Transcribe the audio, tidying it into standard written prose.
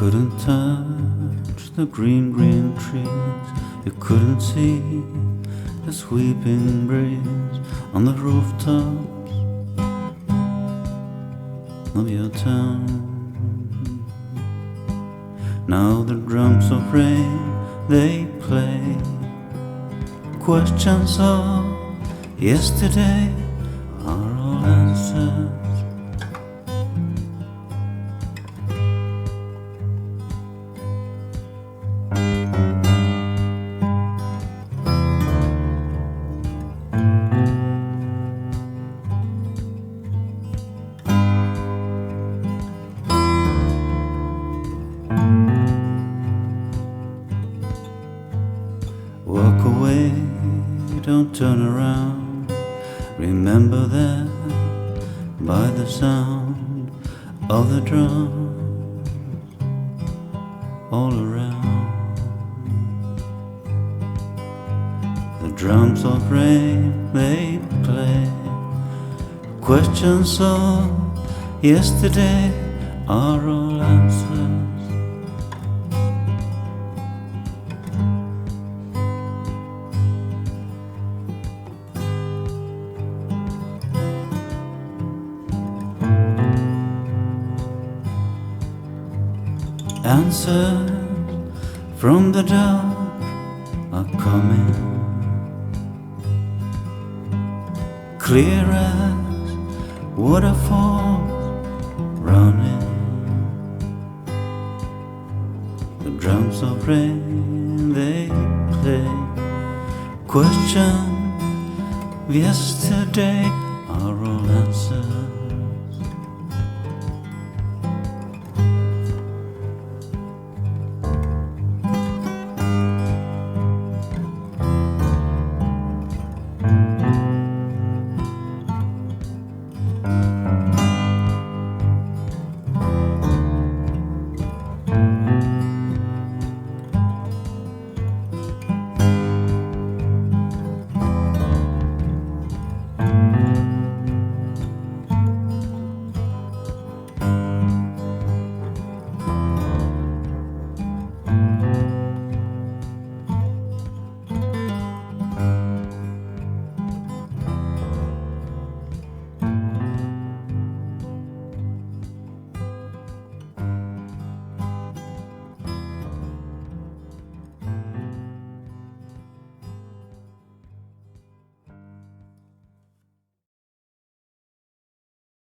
couldn't touch the green, green trees. You couldn't see the sweeping breeze on the rooftops of your town. Now the drums of rain, they play questions of yesterday are all answers. Walk away, don't turn around. Remember that by the sound of the drums all around. The drums of rain, they play questions of yesterday are all answers. Answers from the dark are coming, clear as waterfalls running. The drums of rain, they play questions of yesterday are all answers.